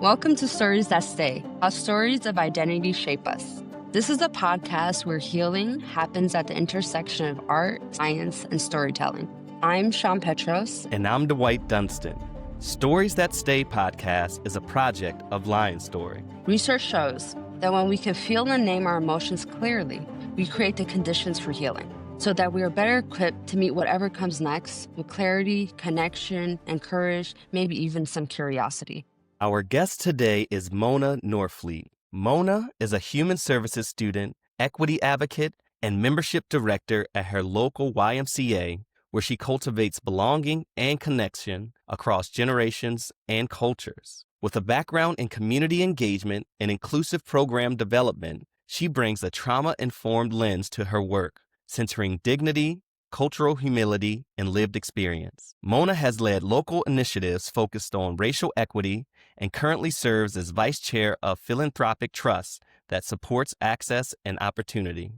Welcome to Stories That Stay, how stories of identity shape us. This is a podcast where healing happens at the intersection of art, science, and storytelling. I'm Shamm Petros. And I'm Dwight Dunston. Stories That Stay podcast is a project of Lion Story. Research shows that when we can feel and name our emotions clearly, we create the conditions for healing so that we are better equipped to meet whatever comes next with clarity, connection, and courage, maybe even some curiosity. Our guest today is Mona Norfleet. Mona is a human services student, equity advocate, and membership director at her local YMCA, where she cultivates belonging and connection across generations and cultures. With a background in community engagement and inclusive program development, she brings a trauma-informed lens to her work, centering dignity, cultural humility, and lived experience. Mona has led local initiatives focused on racial equity and currently serves as vice chair of philanthropic trust that supports access and opportunity.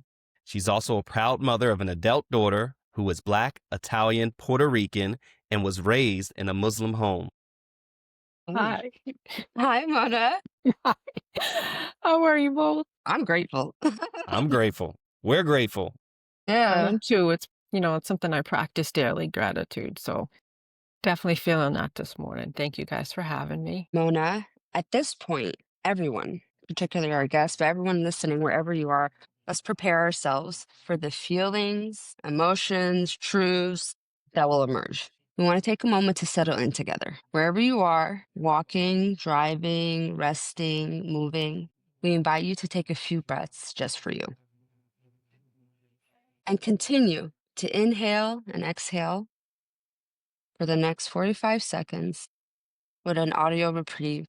She's also a proud mother of an adult daughter who is Black, Italian, Puerto Rican, and was raised in a Muslim home. Hi. Hi, Mona. Hi. How are you both? I'm grateful. I'm grateful. We're grateful. I Yeah. am too. It's something I practice daily, gratitude. So definitely feeling that this morning. Thank you guys for having me. Mona, at this point, everyone, particularly our guests, but everyone listening, wherever you are, let's prepare ourselves for the feelings, emotions, truths that will emerge. We want to take a moment to settle in together. Wherever you are, walking, driving, resting, moving, we invite you to take a few breaths just for you. And continue to inhale and exhale for the next 45 seconds with an audio reprieve.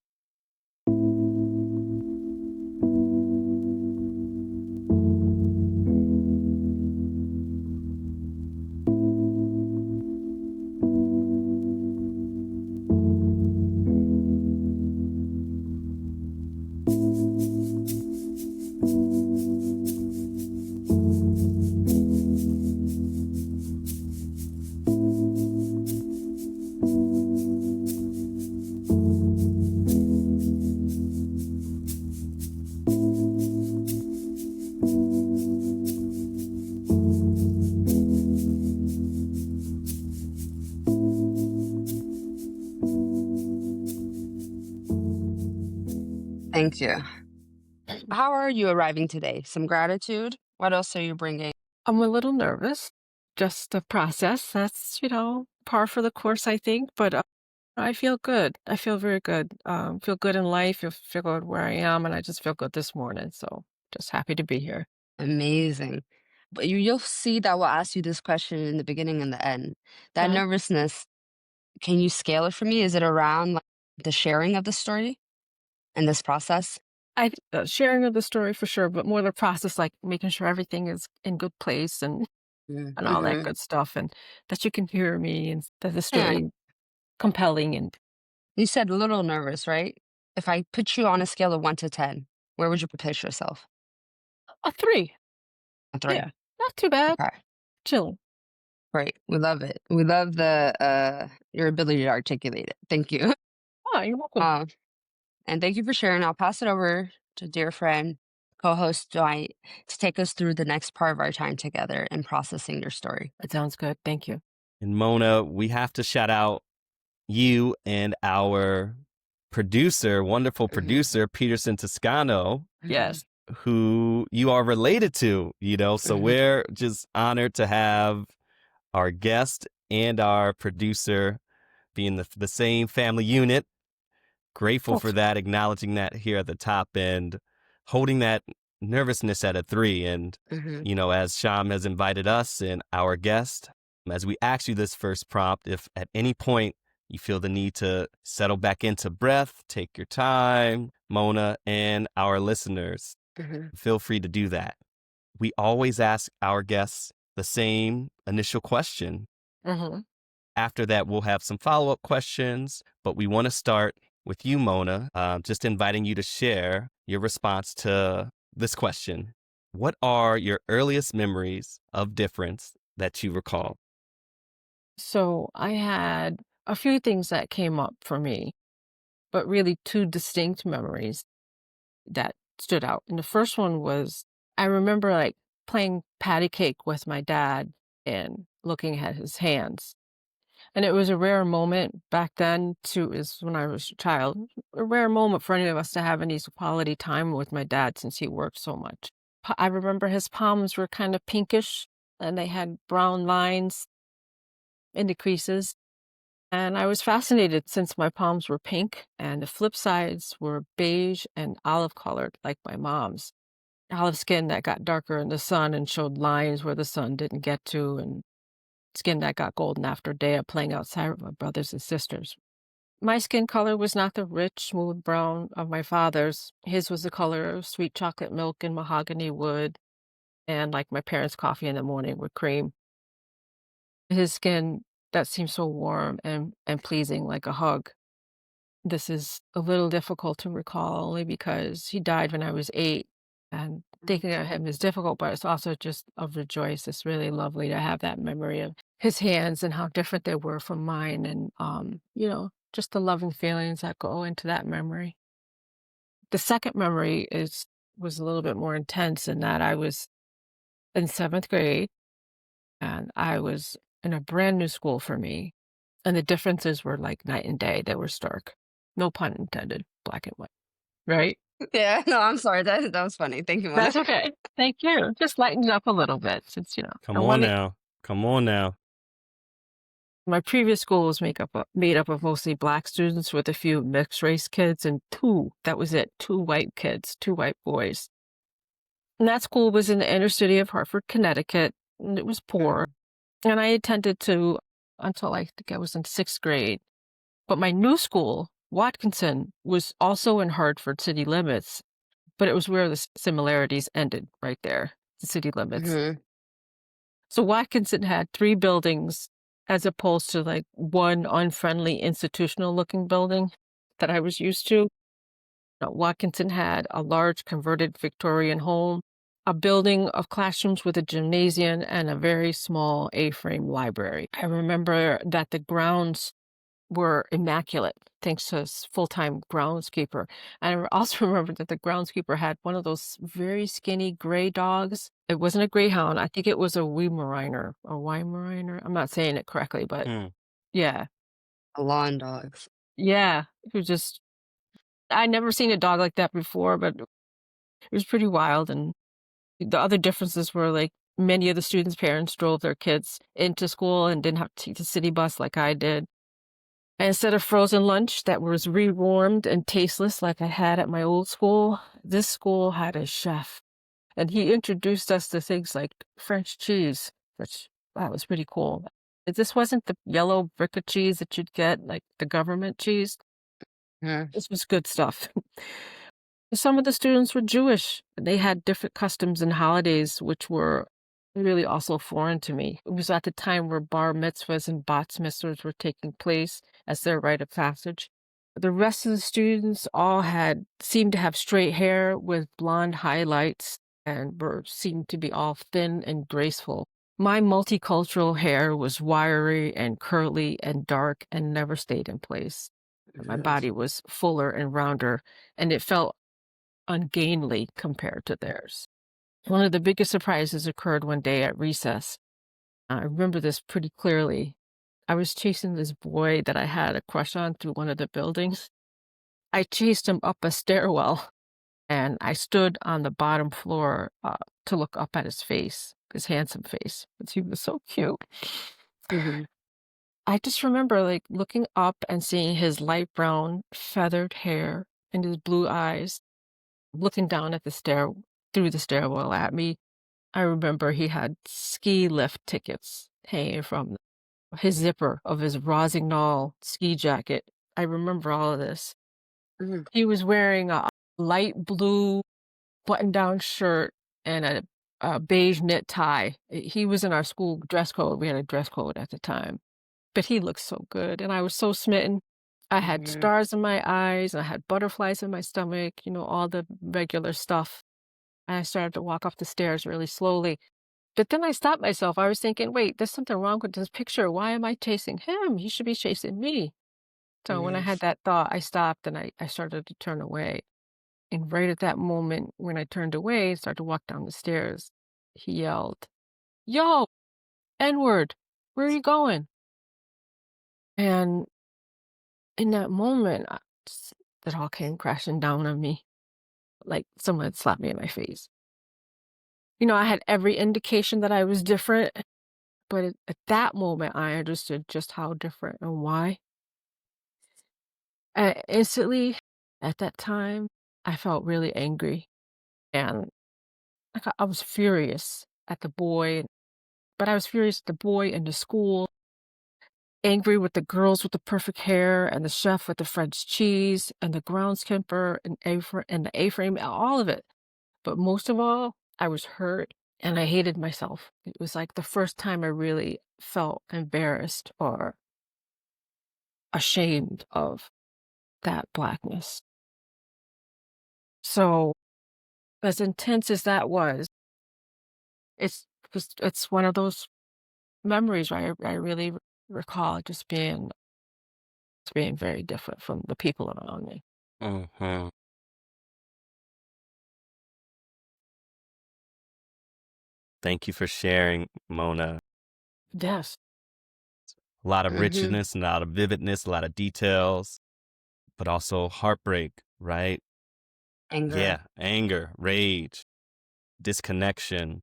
Thank you. How are you arriving today? Some gratitude? What else are you bringing? I'm a little nervous. Just the process. That's, par for the course, I think. But I feel good. I feel very good. Feel good in life. Feel good where I am. And I just feel good this morning. So just happy to be here. Amazing. But you'll see that we'll ask you this question in the beginning and the end. That Okay. nervousness, can you scale it for me? Is it around like, the sharing of the story and this process? I sharing of the story for sure, but more the process, like making sure everything is in good place and all that Mm-hmm. good stuff, and that you can hear me and that the Yeah. story compelling and You said a little nervous, right? If I put you on a scale of 1 to 10, where would you place yourself? a 3. A 3. Yeah, not too bad. Okay. Chilling. Great. We love it. We love your ability to articulate it. Thank you. Oh, you're welcome. And thank you for sharing. I'll pass it over to dear friend, co-host Dwight, to take us through the next part of our time together in processing your story. It sounds good. Thank you. And Mona, we have to shout out you and our producer, wonderful producer, Peterson Toscano, Yes. who you are related to, so Mhm. we're just honored to have our guest and our producer be in the same family unit. Grateful for that, acknowledging that here at the top and holding that nervousness at a 3. And, Mhm. as Shamm has invited us and our guest, as we ask you this first prompt, if at any point you feel the need to settle back into breath, take your time, Mona and our listeners, Mhm. feel free to do that. We always ask our guests the same initial question. Mm-hmm. After that, we'll have some follow-up questions, but we want to start with you, Mona, just inviting you to share your response to this question. What are your earliest memories of difference that you recall? So I had a few things that came up for me, but really two distinct memories that stood out. And the first one was I remember like playing patty cake with my dad and looking at his hands. And it was a rare moment back then too, is when I was a child, a rare moment for any of us to have any quality time with my dad since he worked so much. I remember his palms were kind of pinkish and they had brown lines in the creases. And I was fascinated since my palms were pink and the flip sides were beige and olive colored, like my mom's. Olive skin that got darker in the sun and showed lines where the sun didn't get to, and skin that got golden after a day of playing outside with my brothers and sisters. My skin color was not the rich, smooth brown of my father's. His was the color of sweet chocolate milk and mahogany wood, and like my parents' coffee in the morning with cream. His skin that seemed so warm and pleasing, like a hug. This is a little difficult to recall only because he died when I was 8, and thinking of him is difficult, but it's also just of the joys. It's really lovely to have that memory of his hands and how different they were from mine and, just the loving feelings that go into that memory. The second memory is was a little bit more intense in that I was in 7th grade, and I was in a brand new school for me, and the differences were like night and day. They were stark. No pun intended, black and white, right? Yeah, no, I'm sorry. That was funny. Thank you, Mona. That's okay. Thank you. Just lighten it up a little bit since, I Come on want to. now. Come on now. My previous school was made up of mostly black students with a few mixed race kids and two, that was it, two white kids, two white boys. And that school was in the inner city of Hartford, Connecticut, and it was poor. Mhm. And I attended to until I think I was in 6th grade. But my new school, Watkinson, was also in Hartford city limits, but it was where the similarities ended right there, the city limits. Mhm. So Watkinson had 3 buildings as opposed to like one unfriendly institutional looking building that I was used to. Watkinson had a large converted Victorian home, a building of classrooms with a gymnasium, and a very small A-frame library. I remember that the grounds were immaculate thanks to his full-time groundskeeper. And I also remember that the groundskeeper had one of those very skinny gray dogs. It wasn't a greyhound. I think it was a Weimaraner or Weimaraner. I'm not saying it correctly, but Hmm. yeah. Lawn dogs. Yeah. It was just I'd never seen a dog like that before, but it was pretty wild. And the other differences were like many of the students' parents drove their kids into school and didn't have to take the city bus like I did. And instead of frozen lunch that was rewarmed and tasteless like I had at my old school, this school had a chef. And he introduced us to things like French cheese, which that was pretty cool. This wasn't the yellow brick of cheese that you'd get, like the government cheese. Mhm. This was good stuff. Some of the students were Jewish. They had different customs and holidays, which were really also foreign to me. It was at the time where bar mitzvahs and bat mitzvahs were taking place as their rite of passage. The rest of the students all had seemed to have straight hair with blonde highlights and were seemed to be all thin and graceful. My multicultural hair was wiry and curly and dark and never stayed in place. My Mhm. body was fuller and rounder, and it felt ungainly compared to theirs. One of the biggest surprises occurred one day at recess. I remember this pretty clearly. I was chasing this boy that I had a crush on through one of the buildings. I chased him up a stairwell and I stood on the bottom floor to look up at his face, his handsome face, because he was so cute. Mhm. I just remember like looking up and seeing his light brown feathered hair and his blue eyes looking down at the stair through the stairwell at me. I remember he had ski lift tickets hanging from his zipper of his Rosignol ski jacket. I remember all of this. Mhm. He was wearing a light blue button-down shirt and a beige knit tie. He was in our school dress code. We had a dress code at the time. But he looked so good, and I was so smitten. I had Mhm. stars in my eyes, I had butterflies in my stomach, all the regular stuff. And I started to walk up the stairs really slowly. But then I stopped myself. I was thinking, "Wait, there's something wrong with this picture. Why am I chasing him? He should be chasing me." So when I Mhm. had that thought, I stopped and I started to turn away. And right at that moment, when I turned away and started to walk down the stairs, he yelled, "Yo, N-word, where are you going?" And in that moment, it all came crashing down on me like someone had slapped me in my face. I had every indication that I was different, but at that moment, I understood just how different and why. Instantly, at that time, I felt really angry and like I was furious at the boy, but I was furious at the boy and the school, angry with the girls with the perfect hair and the chef with the French cheese and the groundskeeper and the A-frame, all of it. But most of all, I was hurt and I hated myself. It was like the first time I really felt embarrassed or ashamed of that blackness. So, as intense as that was, it's one of those memories where I really recall just being very different from the people around me. Mhm. Thank you for sharing, Mona. Yes. A lot of Mhm. richness, a lot of vividness, a lot of details, but also heartbreak, right? Anger. Yeah, anger, rage, disconnection,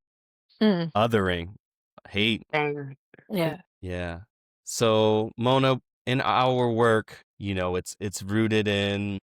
Mm, othering, hate. Anger. yeah. Yeah. So, Mona, in our work, it's rooted in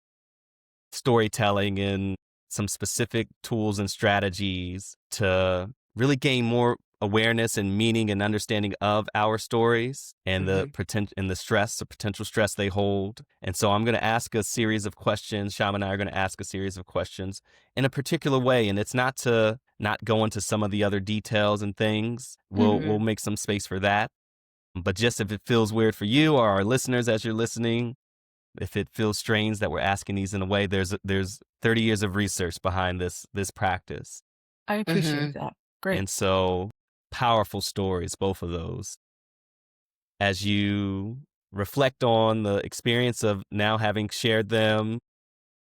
storytelling and some specific tools and strategies to really gain more awareness and meaning and understanding of our stories and the Mhm. potential stress they hold. And so I'm going to ask a series of questions. Shamm and I are going to ask a series of questions in a particular way. And it's not to not go into some of the other details and things. We'll Mhm. make some space for that. But just if it feels weird for you or our listeners as you're listening, if it feels strange that we're asking these in a way, there's 30 years of research behind this practice. I appreciate Mhm. that. Great. And so powerful stories, both of those. As you reflect on the experience of now having shared them,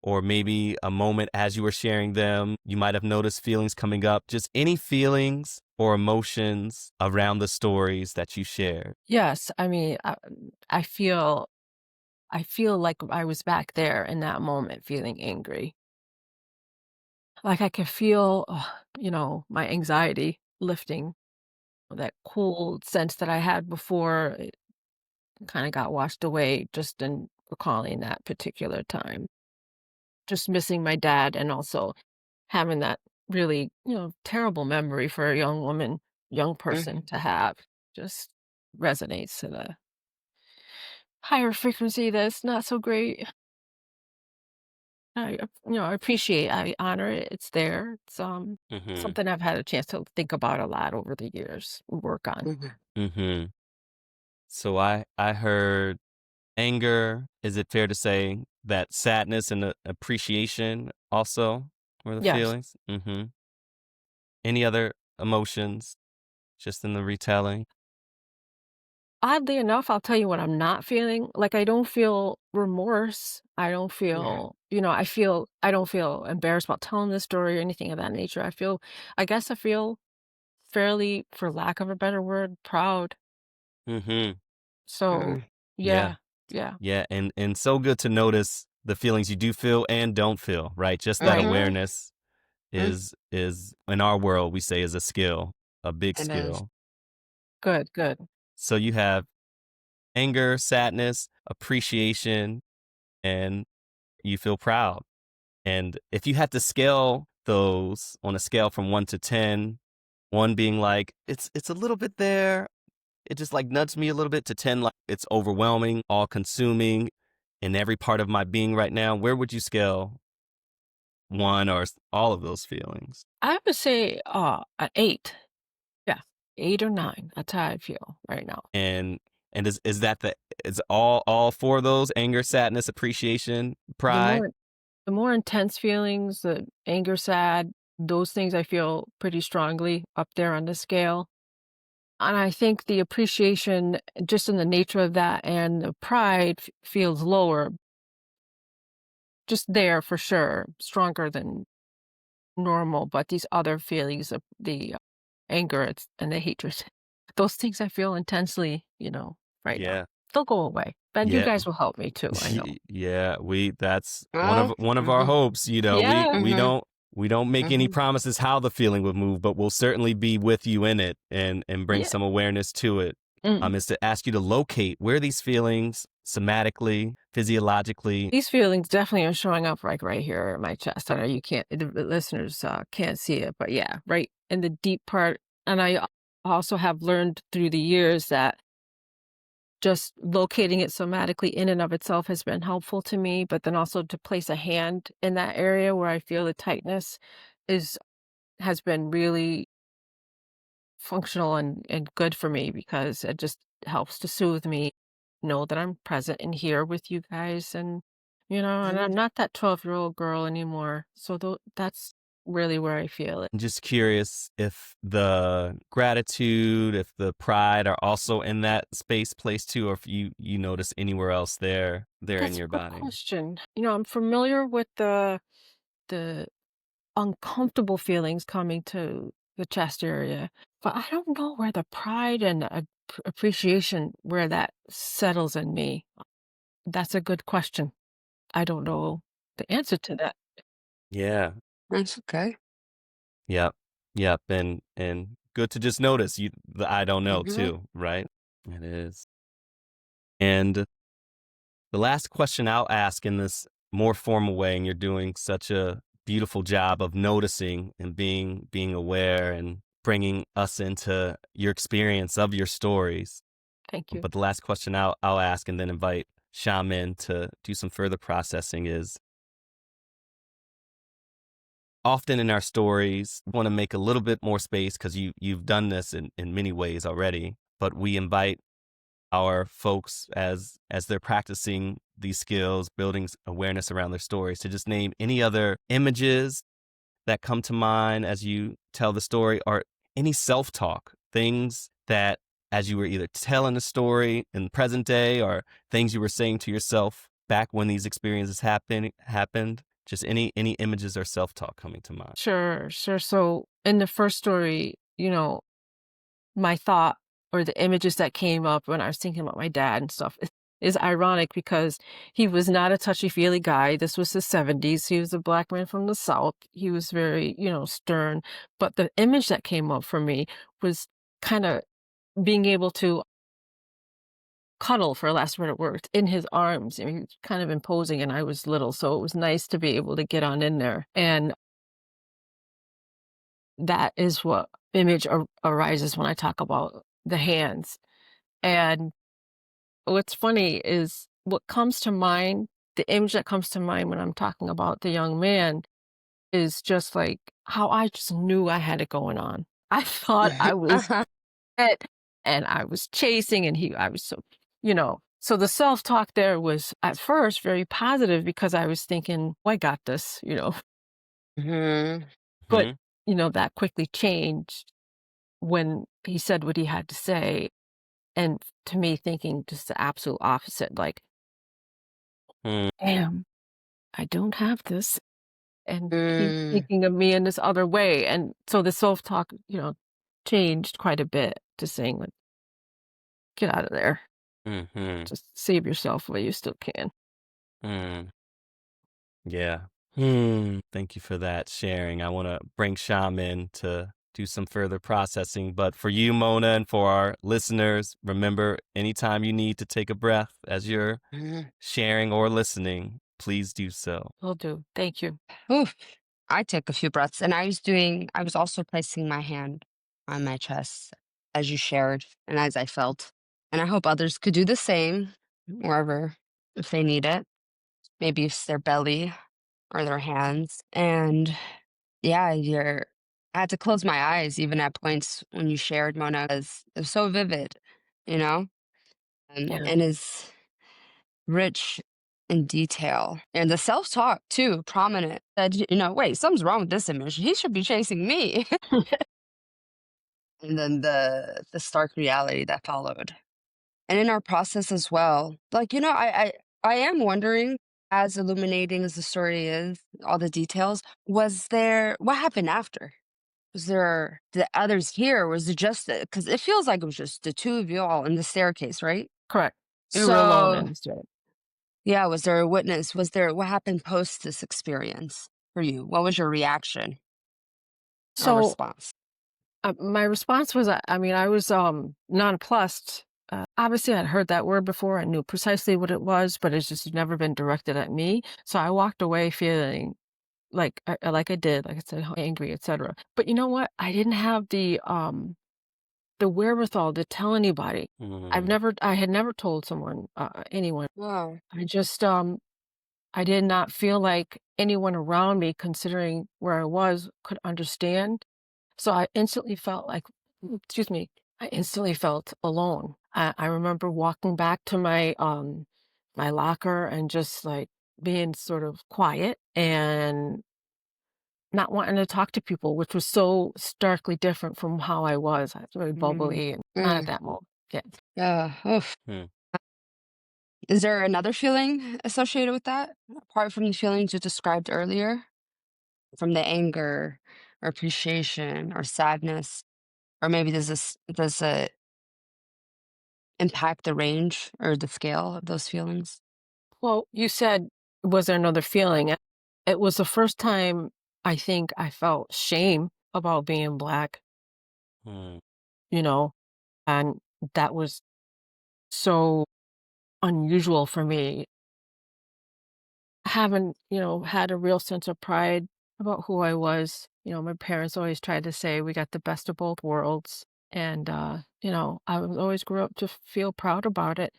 or maybe a moment as you were sharing them, you might have noticed feelings coming up, just any feelings or emotions around the stories that you shared. Yes, I mean, I feel I feel like I was back there in that moment feeling angry. Like I could feel, my anxiety lifting. That cool sense that I had before, it kind of got washed away just in recalling that particular time. Just missing my dad and also having that really, terrible memory for a young woman, young person Mhm. to have just resonates at a higher frequency that's not so great. I appreciate, I honor it. It's there. It's Mm-hmm. something I've had a chance to think about a lot over the years, work on. Mhm. Mm-hmm. So I heard anger. Is it fair to say that sadness and appreciation also were the Yes. feelings? Mm-hmm. Any other emotions just in the retelling? Oddly enough, I'll tell you what I'm not feeling. Like, I don't feel remorse. I don't Yeah. feel, I don't feel embarrassed about telling this story or anything of that nature. I guess I feel fairly, for lack of a better word, proud. Mm-hmm. So, Mhm. Yeah. yeah, yeah, Yeah. And so good to notice the feelings you do feel and don't feel, right? Just that right. Mhm. awareness Mm. is in our world we say is a skill, a big It is. skill. Good, good. So you have anger, sadness, appreciation, and you feel proud. And if you had to scale those on a scale from 1 to 10, 1 being like, it's a little bit there, it just like nudged me a little bit, to 10 like it's overwhelming, all consuming in every part of my being right now, where would you scale 1 or all of those feelings? I would say an 8. Yeah, 8 or 9. That's how I feel right now. And is that is all 4 of those: anger, sadness, appreciation, The pride? more the more intense feelings, the anger, sad, Those things I feel pretty strongly up there on the scale. And I think the appreciation just in the nature of that and the pride feels lower, just there for sure, stronger than normal. But these other feelings of the anger and the hatred, those things I feel intensely, right now. Yeah. They'll go away. And you Yeah. guys will help me too, I know. Yeah, we that's Oh, one of our mhm, hopes, we Yeah. mhm, we don't make any mhm, promises how the feeling would move, but we'll certainly be with you in it and bring Yeah. some awareness to it. Mm. Is to ask you to locate where these feelings somatically, physiologically, These feelings definitely are showing up like right here in my chest. I know you can't, the listeners can't see it, but yeah, right in the deep part. And I also have learned through the years that just locating it somatically in and of itself has been helpful to me, but then also to place a hand in that area where I feel the tightness is has been really functional and good for me because it just helps to soothe me, know that I'm present and here with you guys and I'm mhm. not that 12-year-old girl anymore. So that's really where I feel it. I'm just curious if the gratitude, if the pride are also in that space place too, or if you notice anywhere else there in That's a your good body. question. I'm familiar with the uncomfortable feelings coming to the chest area, but I don't know where the pride and appreciation where that settles in me. That's a good question. I don't know the answer to that. Yeah. That's okay. Yep. Yep. And good to just notice the I don't know Mhm, too, right? It is. And the last question I'll ask in this more formal way, and you're doing such a beautiful job of noticing and being aware and bringing us into your experience of your stories. Thank you. But the last question I'll ask and then invite Shamm in to do some further processing is often in our stories, we want to make a little bit more space because you've done this in many ways already, but we invite our folks as they're practicing these skills, building awareness around their stories, to just name any other images that come to mind as you tell the story, or any self-talk, things that as you were either telling the story in the present day or things you were saying to yourself back when these experiences happened, just any images or self-talk coming to mind. Sure, sure. So in the first story, my thought or the images that came up when I was thinking about my dad and stuff is ironic because he was not a touchy-feely guy. This was the 70s. He was a black man from the South. He was very, stern. But the image that came up for me was kind of being able to cuddle, for last word of words, in his arms. I mean, he was kind of imposing, and I was little, so it was nice to be able to get on in there. And that is what image arises when I talk about the hands. And what's funny is what comes to mind, the image that comes to mind when I'm talking about the young man is just like how I just knew I had it going on. I thought mhm, I was uh-huh, it and I was chasing and I was so the self-talk there was at first very positive because I was thinking, "Oh, I got this." mhm, But, Hmm. that quickly changed when he said what he had to say, and to me thinking just the absolute opposite, like, "Damn, I don't have this." And he's mm, thinking of me in this other way, and so the self-talk, changed quite a bit to saying, like, "Get out of there. Hmm. Just save yourself while you still can." Hmm. Yeah. Thank you for that sharing. I want to bring Sham in to do some further processing. But for you, Mona, and for our listeners, remember anytime you need to take a breath as you're mhm. sharing or listening, please do so. Will do. Thank you. Oof. I took a few breaths and I was also placing my hand on my chest as you shared and as I felt. And I hope others could do the same wherever, if they need it. Maybe it's their belly or their hands. And yeah, I had to close my eyes even at points when you shared, Mona, because it was so vivid, you know, Yeah. and is rich in detail. And the self-talk too, prominent. That, wait, something's wrong with this image. He should be chasing me. And then the stark reality that followed. And in our process as well, like, I am wondering, as illuminating as the story is, all the details, was there what happened after? Was there the others here? Was it just because it feels like it was just the two of you all in the staircase, right? Correct. We were alone So in the story. yeah, was there a witness? Was there what happened post this experience for you? What was your reaction or So response? my response was, I mean, I was nonplussed. Obviously, I'd heard that word before. I knew precisely what it was, but it's just never been directed at me. So I walked away feeling like I did, like I said, angry, etc. But you know what? I didn't have the wherewithal to tell anybody. Mm, I had never told anyone. Wow. I just, I did not feel like anyone around me, considering where I was, could understand. So I instantly felt like, excuse me, I instantly felt alone. I remember walking back to my locker and just like being sort of quiet and not wanting to talk to people, which was so starkly different from how I was. I was very Mm, bubbly and not at mm, that moment. Yeah. yeah. Oof. mm. Is there another feeling associated with that, apart from the feelings you described earlier, from the anger, or appreciation, or sadness, or maybe does it impact the range or the scale of those feelings? Well, you said, was there another feeling? It was the first time I think I felt shame about being Black, Mm, you know, and that was so unusual for me. I haven't, had a real sense of pride about who I was. My parents always tried to say we got the best of both worlds. And, I was always grew up to feel proud about it.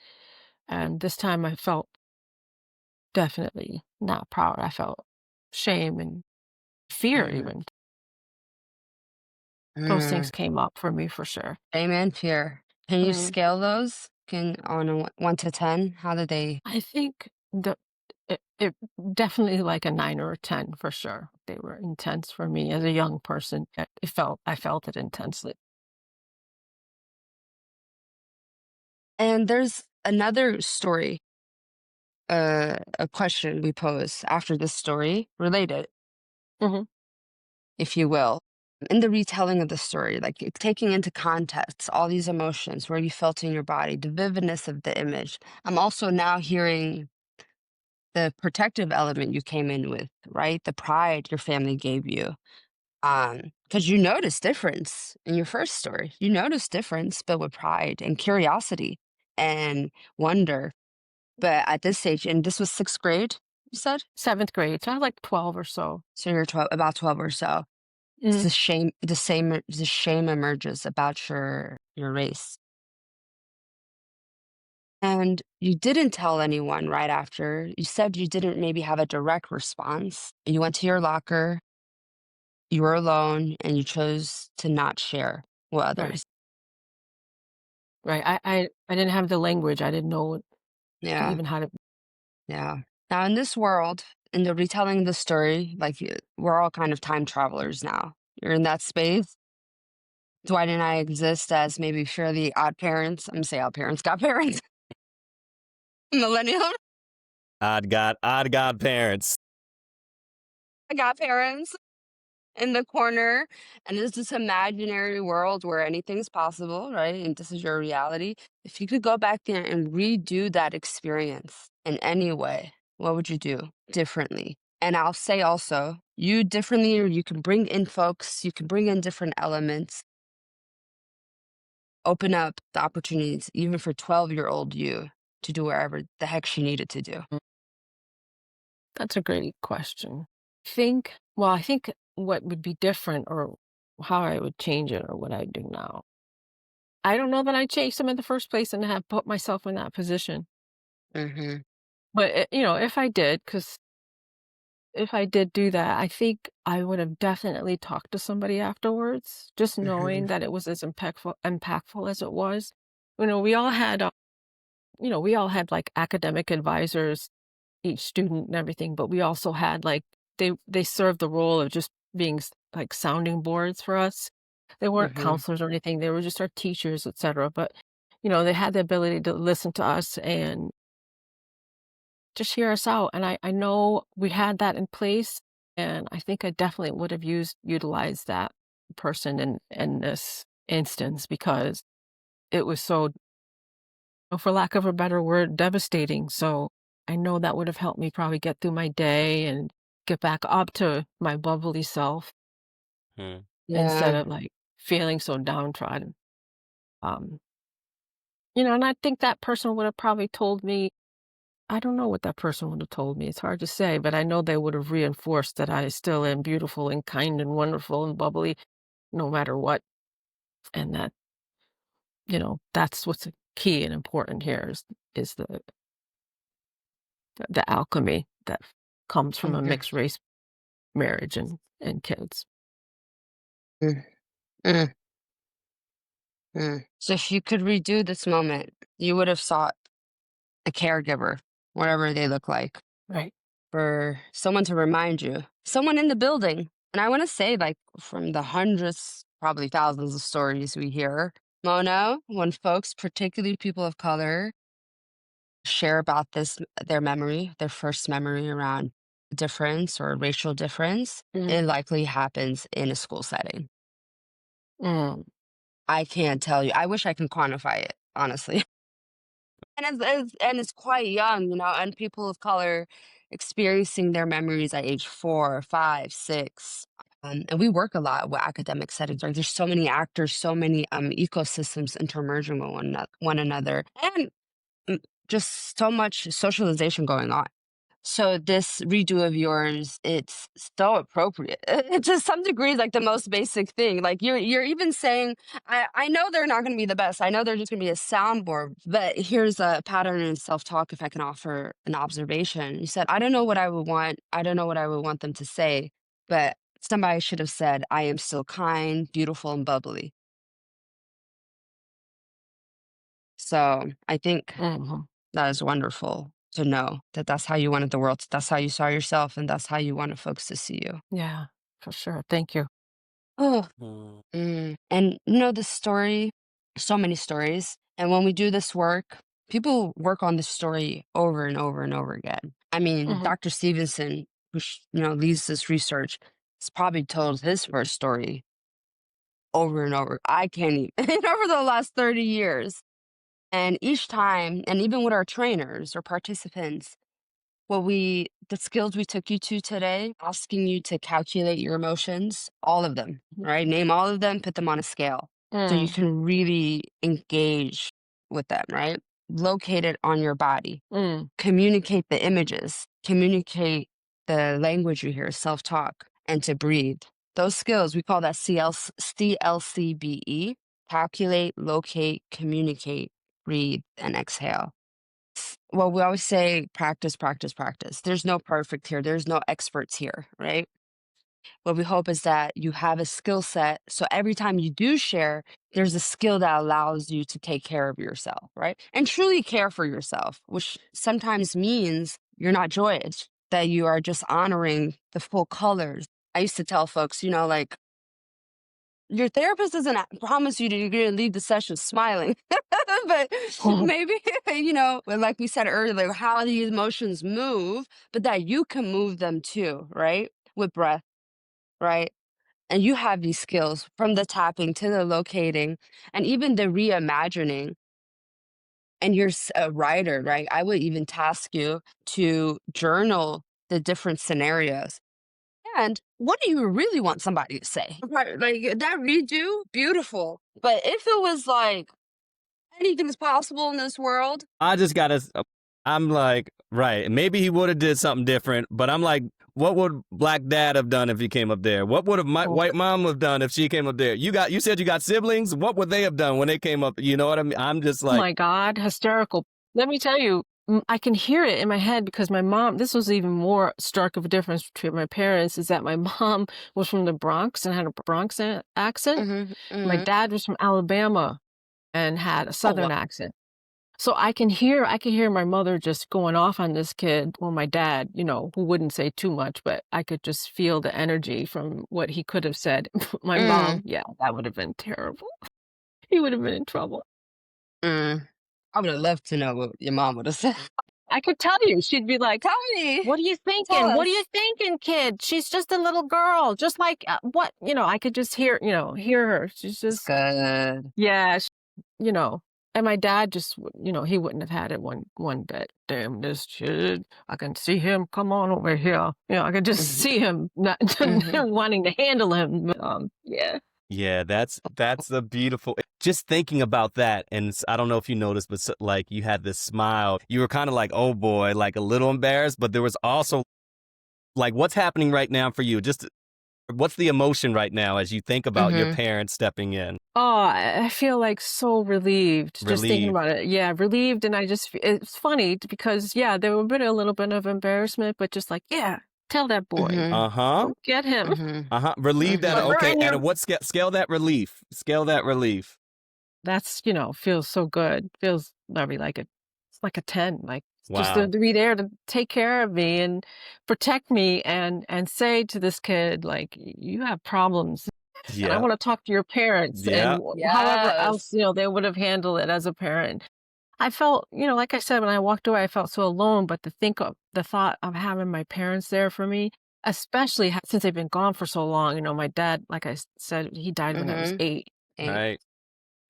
And this time I felt definitely not proud. I felt shame and fear Mm, even. Those mm. things came up for me for sure. Shame and fear. Can you Mhm. scale those? Can on a 1 to 10? How do they? I think it definitely like a 9 or a 10 for sure. They were intense for me as a young person. I felt it intensely. And there's another story, a question we pose after this story, related, Mhm. if you will. In the retelling of the story, like taking into context all these emotions, where you felt in your body, the vividness of the image. I'm also now hearing the protective element you came in with, right? The pride your family gave you. Because you noticed difference in your first story. You noticed difference, but with pride and curiosity and wonder. But at this stage, and this was sixth grade, you said? 7th grade, so I was like 12 or so. So you're 12, about 12 or so. It's Mhm. the shame emerges about your race. And you didn't tell anyone right after. You said you didn't maybe have a direct response. You went to your locker, you were alone, and you chose to not share with Right, others. right. I didn't have the language. I didn't know Yeah, even how to. yeah. Now, in this world, in the retelling of the story, like we're all kind of time travelers now. You're in that space. Dwight and I exist as maybe fairly odd parents. I'm gonna say odd parents, got parents, millennial, Odd godparents. got parents in the corner, and it's this imaginary world where anything's possible, right? And this is your reality. If you could go back there and redo that experience in any way, what would you do differently? And I'll say also, you differently, or you can bring in folks, you can bring in different elements, open up the opportunities, even for 12-year-old you, to do wherever the heck she needed to do. That's a great question. I think what would be different or how I would change it or what I do now. I don't know that I chased him in the first place and have put myself in that position. Hmm. But, if I did, because if I did do that, I think I would have definitely talked to somebody afterwards, just Hmm. knowing that it was as impactful as it was. We all had, we all had like academic advisors each student and everything, but we also had, like they served the role of just being like sounding boards for us. They weren't Mhm. counselors or anything. They were just our teachers, etc. But they had the ability to listen to us and just hear us out. And I know we had that in place, and I think I definitely would have utilized that person in this instance because it was so, for lack of a better word, devastating. So I know that would have helped me probably get through my day and get back up to my bubbly self Hmm. instead Yeah. of like feeling so downtrodden. Um, and I think that person would have probably told me, I don't know what that person would have told me. It's hard to say, but I know they would have reinforced that I still am beautiful and kind and wonderful and bubbly no matter what. And that, that's what's key and important here is the alchemy that comes from a Mhm. mixed race marriage and kids. Mm, mm, mm. So if you could redo this moment, you would have sought a caregiver, whatever they look like, Right. for someone to remind you, someone in the building. And I want to say, like, from the hundreds, probably thousands of stories we hear, Mona, when folks, particularly people of color, share about this, their memory, their first memory around difference or racial difference, Mm, it likely happens in a school setting. mm, I can't tell you. I wish I can quantify it, honestly. And it's quite young, and people of color experiencing their memories at age 4, 5, 6. And we work a lot with academic settings, right? There's so many actors, so many ecosystems intermerging with one another, and mm, just so much socialization going on. So this redo of yours, it's so appropriate. To some degree, like the most basic thing. Like you're even saying, I know they're not gonna be the best. I know they're just gonna be a soundboard, but here's a pattern in self-talk if I can offer an observation. You said, I don't know what I would want. I don't know what I would want them to say, but somebody should have said, I am still kind, beautiful, and bubbly. So I think mhm. that is wonderful to know that that's how you wanted the world, that's how you saw yourself, and that's how you wanted folks to see you. Yeah, for sure. Thank you. Oh, Hmm. and the story, so many stories. And when we do this work, people work on this story over and over and over again. I mean, Mhm. Dr. Stevenson, who leads this research, has probably told his first story over and over. I can't even over the last 30 years. And each time, and even with our trainers or participants, the skills we took you to today, asking you to calculate your emotions, all of them, right? Name all of them, put them on a scale so you Mm, can really engage with them, right? Locate it on your body, mm, communicate the images, communicate the language you hear, self talk, and to breathe. Those skills, we call that CLCBE: calculate, locate, communicate, breathe, and exhale. Well, we always say practice, practice, practice. There's no perfect here. There's no experts here, right? What we hope is that you have a skill set. So every time you do share, there's a skill that allows you to take care of yourself, right? And truly care for yourself, which sometimes means you're not joyous, that you are just honoring the full colors. I used to tell folks, like, your therapist doesn't promise you that you're going to leave the session smiling, but mhm, maybe, like we said earlier, how the emotions move, but that you can move them too, right? With breath, right? And you have these skills from the tapping to the locating and even the reimagining. And you're a writer, right? I would even task you to journal the different scenarios. And what do you really want somebody to say? Right, like that redo, beautiful. But if it was like anything is possible in this world, I just gotta. I'm like, right. Maybe he would have did something different, but I'm like, what would Black Dad have done if he came up there? What would have my oh White Mom have done if she came up there? You said you got siblings. What would they have done when they came up? You know what I mean? I'm just like, my God, hysterical. Let me tell you, I can hear it in my head because my mom, this was even more stark of a difference between my parents, is that my mom was from the Bronx and had a Bronx accent. hmm My hmm dad was from Alabama and had a oh, wow. Southern accent. So I can hear my mother just going off on this kid, or my dad, who wouldn't say too much, but I could just feel the energy from what he could have said. My mom, Mm, yeah, that would have been terrible. He would have been in trouble. mm. I would have loved to know what your mom would have said. I could tell you, she'd be like, Tell me. "What are you Tell thinking? What are you us. thinking, kid? She's just a little girl, just like what?" I could just hear her. She's It's just, good. yeah, you know. And my dad just, he wouldn't have had it one bit. Damn this kid! I can see him. Come on over here. I could just Mhm, see him not mhm, wanting to handle him. Yeah. Yeah, that's a beautiful. Just thinking about that, and I don't know if you noticed, but like you had this smile. You were kind of like, oh boy, like a little embarrassed, but there was also like, what's happening right now for you? Just what's the emotion right now as you think about your mhm, parents stepping in? Oh, I feel like so relieved just thinking Relieved. about it. Yeah, relieved, and it's funny because yeah, there would been a little bit of embarrassment, but just like, yeah, tell that boy, mhm, Uh huh. go get him. mhm, Uh huh. Relieved at mhm, Put her okay. in At your a what scale? Scale that relief. Scale that relief. That's, feels so good. Feels literally like it's like a 10, like just to Wow. be there to take care of me and protect me and say to this kid, like, you have problems and I Yeah. want to talk to your parents and Yeah. however else, Yes. they would have handled it as a parent. I felt, like I said, when I walked away, I felt so alone, but the thought of having my parents there for me, especially since they've been gone for so long, my dad, like I said, he died when I was Mhm. 8. Eight. Right.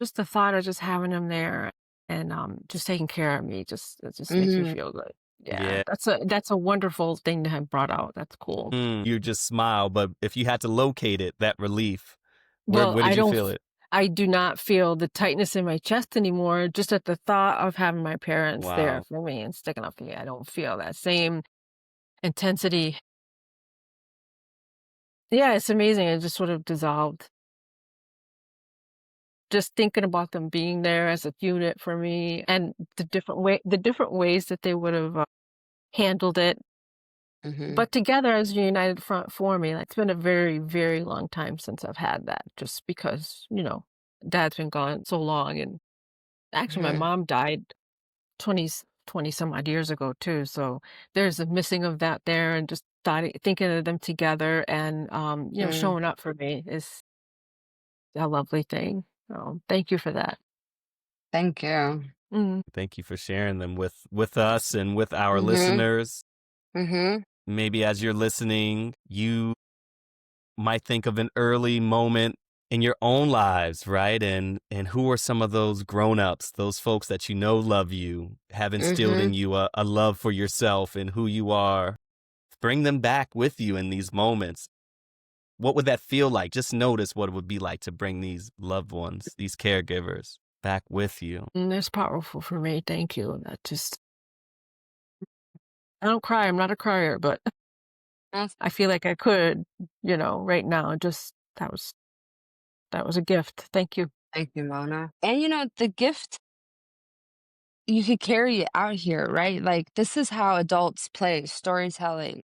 Just the thought of just having him there and, just taking care of me, it just makes me Mhm. feel good. Yeah, Yeah. that's a wonderful thing to have brought out. That's cool. You just smile, but if you had to locate it, that relief, where Well, where did you feel it? I do not feel the tightness in my chest anymore, just at the thought of having my parents there Wow. for me and sticking up for me. I don't feel that same intensity. Yeah, it's amazing. It just sort of dissolved. Just thinking about them being there as a unit for me and the different ways that they would have, handled it. Mhm, But together as a united front for me, like, it's been a very, very long time since I've had that just because, dad's been gone so long, and actually my mhm, mom died 20 some odd years ago too, so there's a missing of that there and just thinking of them together and, mm. showing up for me is a lovely thing. Thank you for that. Thank you. Mm, Thank you for sharing them with us and with our Mhm, listeners. mhm, Maybe as you're listening, you might think of an early moment in your own lives, right? And who are some of those grown-ups, those folks that you know love you, have instilled in mhm. you a love for yourself and who you are. Bring them back with you in these moments. What would that feel like? Just notice what it would be like to bring these loved ones, these caregivers back with you. that's powerful for me, thank you. That just I don't cry, I'm not a crier, but Yes, I feel like I could, right now, just that was a gift. Thank you. thank you, Mona. And, the gift, you could carry it out here, right? Like, this is how adults play storytelling.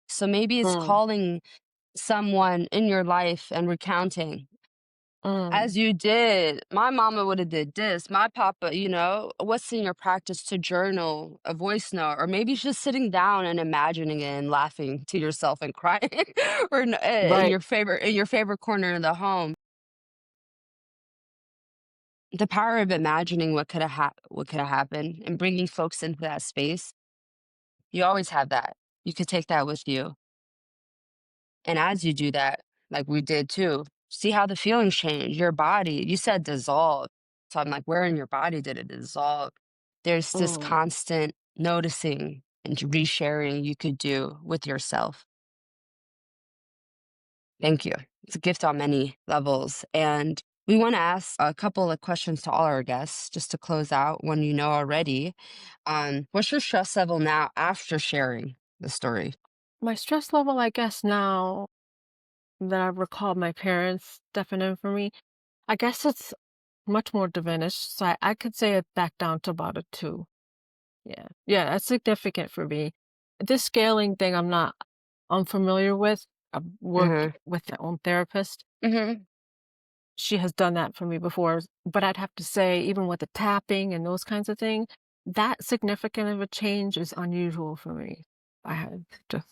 So maybe it's Mm, calling someone in your life and recounting. mm, As you did, my mama would have did this. My papa, what's in your practice to journal, a voice note, or maybe just sitting down and imagining it and laughing to yourself and crying, or in right. your favorite corner of the home. The power of imagining what could have happened and bringing folks into that space. You always have that. You could take that with you. And as you do that, like we did too, see how the feelings change, your body. You said dissolve. So I'm like, where in your body did it dissolve? There's this Mm. constant noticing and resharing you could do with yourself. Thank you. It's a gift on many levels. And we want to ask a couple of questions to all our guests just to close out when you know already. What's your stress level now after sharing the story? My stress level, I guess now that I've recalled my parents stepping in for me, I guess it's much more diminished. So I could say it back down to about a 2. Yeah. Yeah, that's significant for me. This scaling thing I'm not unfamiliar with. I've worked Mm-hmm. with my own therapist. Mm-hmm. she has done that for me before, but I'd have to say even with the tapping and those kinds of things, that significant of a change is unusual for me. I have to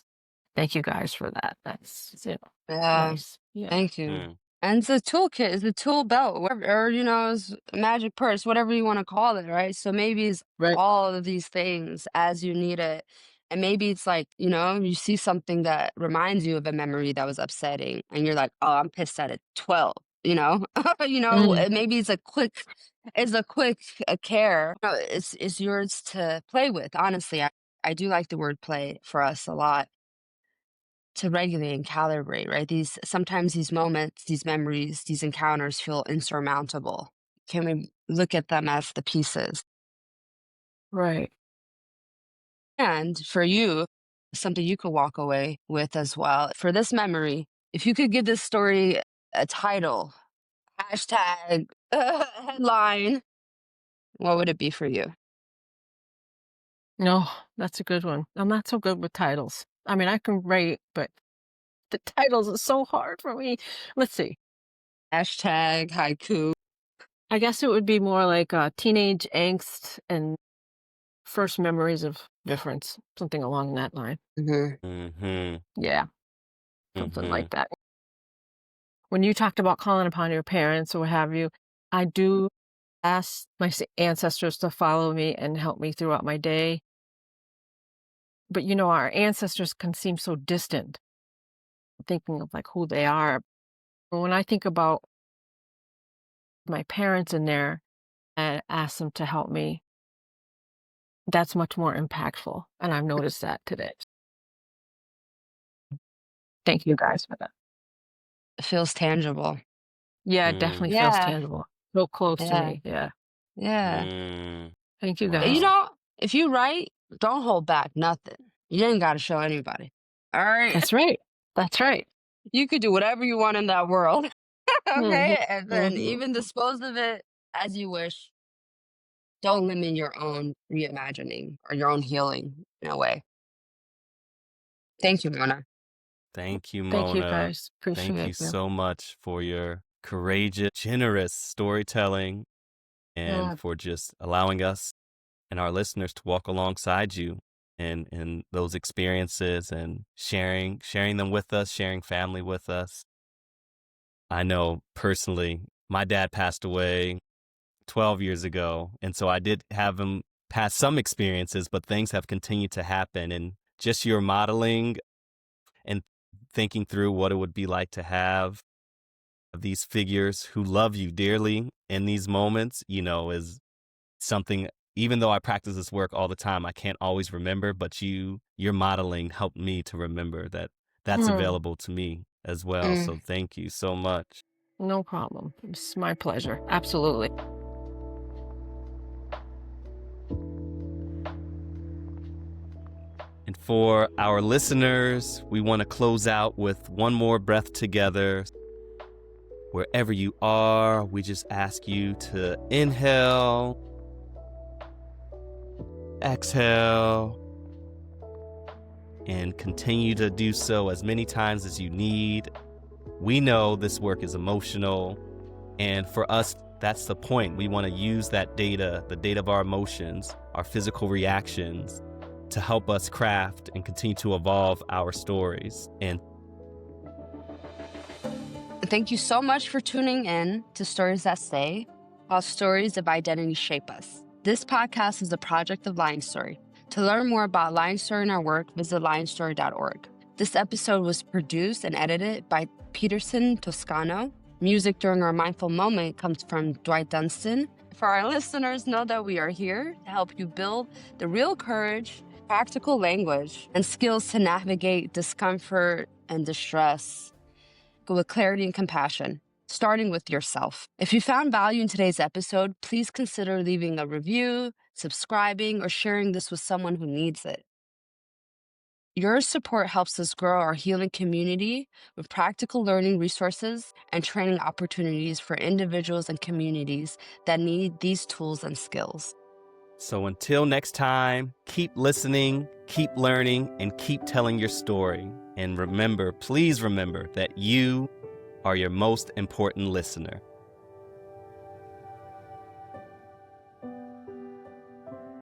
thank you guys for that. That's, Yeah. nice. Yeah. Thank you. Mm. And it's a toolkit, it's a tool belt, whatever, or it's a magic purse, whatever you want to call it, right? So maybe it's Right. all of these things as you need it. And maybe it's like, you see something that reminds you of a memory that was upsetting, and you're like, oh, I'm pissed at it 12, you know? Mm. And maybe it's a quick care. It's yours to play with, honestly. I do like the word play for us a lot to regulate and calibrate, right? Sometimes these moments, these memories, these encounters feel insurmountable. Can we look at them as the pieces? Right. And for you, something you could walk away with as well. For this memory, if you could give this story a title, hashtag, headline, what would it be for you? No, that's a good one. I'm not so good with titles. I mean, I can write, but the titles are so hard for me. Let's see. Hashtag haiku. I guess it would be more like teenage angst and first memories of difference, something along that line. Hmm. Mhm. Yeah, something Mhm. like that. When you talked about calling upon your parents or what have you, I do ask my ancestors to follow me and help me throughout my day. But our ancestors can seem so distant, thinking of like who they are. But when I think about my parents in there and ask them to help me, that's much more impactful. And I've noticed that today. Thank you guys for that. It feels tangible. Yeah, it Mm. definitely feels Yeah. tangible. So close to Yeah. me. Yeah. Yeah. Mm. Thank you And, guys. Wow. if you write, don't hold back nothing. You ain't got to show anybody. All right. That's right. That's right. You could do whatever you want in that world. Mhm. Okay. And then Mhm. even dispose of it as you wish. Don't limit your own reimagining or your own healing in a way. Thank you, Mona. Thank you, Thank you Mona. guys. Thank Appreciate you you. so much for your courageous, generous storytelling and Yeah. for just allowing us and our listeners to walk alongside you in those experiences and sharing them with us, sharing family with us. I know personally, my dad passed away 12 years ago, and so I did have him pass some experiences, but things have continued to happen. And just your modeling and thinking through what it would be like to have these figures who love you dearly in these moments, is something, even though I practice this work all the time, I can't always remember, but your modeling helped me to remember that that's Mm, available to me as well. Mm. So thank you so much. no problem. It's my pleasure. Absolutely. And for our listeners, we want to close out with one more breath together. Wherever you are, we just ask you to inhale, exhale, and continue to do so as many times as you need. We know this work is emotional, and for us, that's the point. We want to use that data, the data of our emotions, our physical reactions, to help us craft and continue to evolve our stories. And Thank you so much for tuning in to Stories That Stay, how stories of identity shape us. This podcast is a project of Lion Story. To learn more about Lion Story and our work, visit lionstory.org. This episode was produced and edited by Peterson Toscano. Music during our mindful moment comes from Dwight Dunston. For our listeners, know that we are here to help you build the real courage, practical language, and skills to navigate discomfort and distress with clarity and compassion, starting with yourself. If you found value in today's episode, please consider leaving a review, subscribing, or sharing this with someone who needs it. Your support helps us grow our healing community with practical learning resources and training opportunities for individuals and communities that need these tools and skills. so until next time, keep listening, keep learning, and keep telling your story. And remember, please remember that you are your most important listener.